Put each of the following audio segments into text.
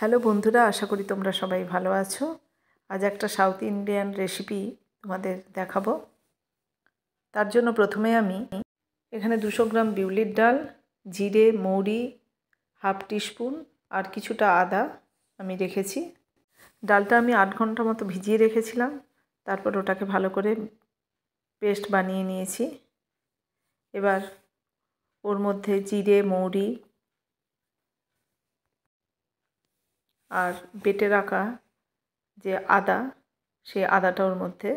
Hello বন্ধুরা, আশা করি তোমরা সবাই ভালো আছো। আজ একটা সাউথ ইন্ডিয়ান রেসিপি তোমাদের দেখাবো। তার জন্য প্রথমে আমি এখানে 200 গ্রাম বিউলির ডাল, জিরে, মৌরি, হাফ টিস্পুন আর কিছুটা আদা আমি রেখেছি। ডালটা আমি 8 ঘন্টা মতো ভিজিয়ে রেখেছিলাম। তারপর ওটাকে ভালো করে পেস্ট বানিয়ে নিয়েছি। এবার ওর মধ্যে জিরে, মৌরি আর বেটে রাখা যে আদা, সেই আদাটা ওর মধ্যে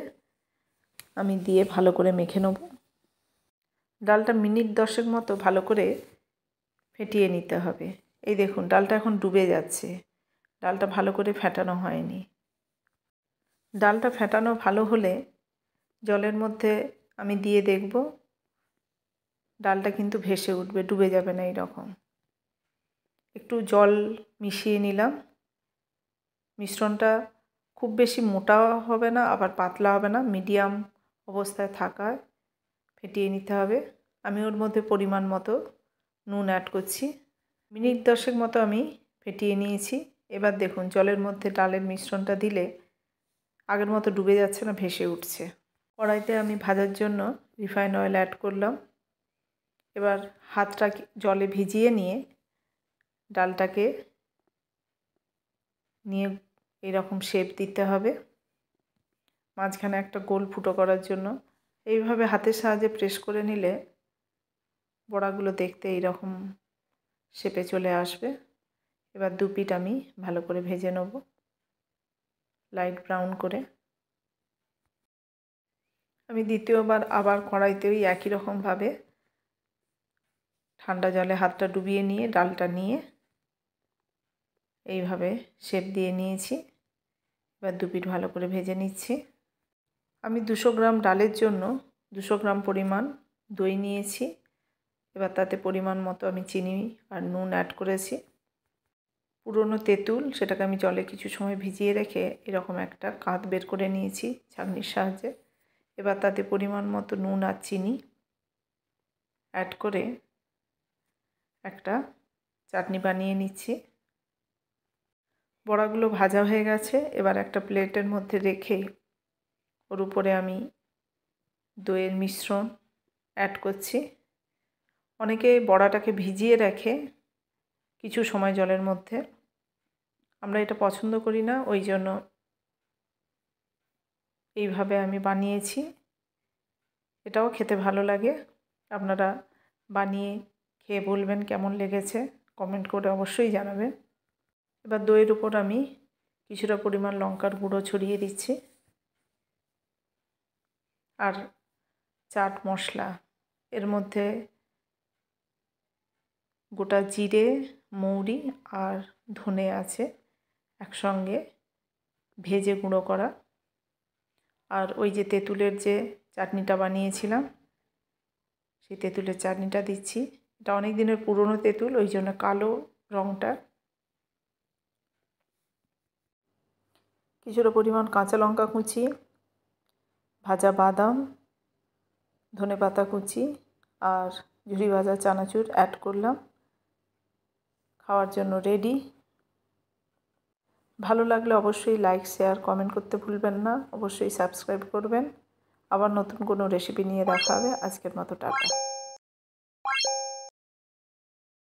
আমি দিয়ে ভালো করে মেখে নেব। ডালটা মিনিট 10 মতো ভালো করে ফেটিয়ে নিতে হবে। এই দেখুন, ডালটা এখন ডুবে যাচ্ছে। ডালটা ভালো করে ফেটানো হয়নি। ডালটা ফেটানো ভালো হলে জলের মধ্যে আমি দিয়ে দেখব, ডালটা কিন্তু ভেসে উঠবে, ডুবে যাবে না। এইরকম একটু জল মিশিয়ে নিলাম। মিশ্রণটা খুব বেশি মোটা হবে না, আবার পাতলা হবে না, মিডিয়াম অবস্থায় থাকায় ফেটিয়ে নিতে হবে। আমি ওর মধ্যে পরিমাণ মতো নুন অ্যাড করছি। মিনিট 10 মতো আমি ফেটিয়ে নিয়েছি। এবার দেখুন, জলের মধ্যে ডালের মিশ্রণটা দিলে আগের মতো ডুবে যাচ্ছে না, ভেসে উঠছে। কড়াইতে আমি ভাজার জন্য রিফাইন অয়েল অ্যাড করলাম। এবার হাতটা জলে ভিজিয়ে নিয়ে ডালটাকে নিয়ে এইরকম শেপ দিতে হবে। মাঝখানে একটা গোল ফুটো করার জন্য এইভাবে হাতের সাহায্যে প্রেস করে নিলে বড়াগুলো দেখতে এইরকম শেপে চলে আসবে। এবার দু পিঠ আমি ভালো করে ভেজে নেব, লাইট ব্রাউন করে। আমি দ্বিতীয়বার আবার কড়াইতে ওই একই রকমভাবে ঠান্ডা জলে হাতটা ডুবিয়ে নিয়ে ডালটা নিয়ে এইভাবে শেপ দিয়ে নিয়েছি। এবার দু পিঠ ভালো করে ভেজে নিচ্ছি। আমি 200 গ্রাম ডালের জন্য 200 গ্রাম পরিমাণ দই নিয়েছি। এবার তাতে পরিমাণ মতো আমি চিনি আর নুন অ্যাড করেছি। পুরনো তেঁতুল, সেটাকে আমি জলে কিছু সময় ভিজিয়ে রেখে এরকম একটা কাঁধ বের করে নিয়েছি ছাঁকনির সাহায্যে। এবার তাতে পরিমাণ মতো নুন আর চিনি অ্যাড করে একটা চাটনি বানিয়ে নিচ্ছি। বড়াগুলো ভাজা হয়ে গেছে। এবার একটা প্লেটের মধ্যে রেখে ওর উপরে আমি দইয়ের মিশ্রণ অ্যাড করছি। অনেকে বড়াটাকে ভিজিয়ে রাখে কিছু সময় জলের মধ্যে। আমরা এটা পছন্দ করি না, ওই জন্য এইভাবে আমি বানিয়েছি। এটাও খেতে ভালো লাগে। আপনারা বানিয়ে খেয়ে বলবেন কেমন লেগেছে, কমেন্ট করে অবশ্যই জানাবেন। এবার দইয়ের উপর আমি কিছুটা পরিমাণ লঙ্কার গুঁড়ো ছড়িয়ে দিচ্ছি আর চাট মশলা। এর মধ্যে গোটা জিরে, মৌরি আর ধনে আছে একসঙ্গে ভেজে গুঁড়ো করা। আর ওই যে তেঁতুলের যে চাটনিটা বানিয়েছিলাম, সেই তেঁতুলের চাটনিটা দিচ্ছি। এটা অনেক দিনের পুরনো তেঁতুল, ওই জন্য কালো রঙটা। কিছুটা পরিমাণ কাঁচা লঙ্কা কুচি, ভাজা বাদাম, ধনেপাতা কুচি আর ঝুরি ভাজা চানাচুর অ্যাড করলাম। খাওয়ার জন্য রেডি। ভালো লাগলে অবশ্যই লাইক, শেয়ার, কমেন্ট করতে ভুলবেন না। অবশ্যই সাবস্ক্রাইব করবেন। আবার নতুন কোনো রেসিপি নিয়ে দেখা হবে। আজকের মতো টাটা।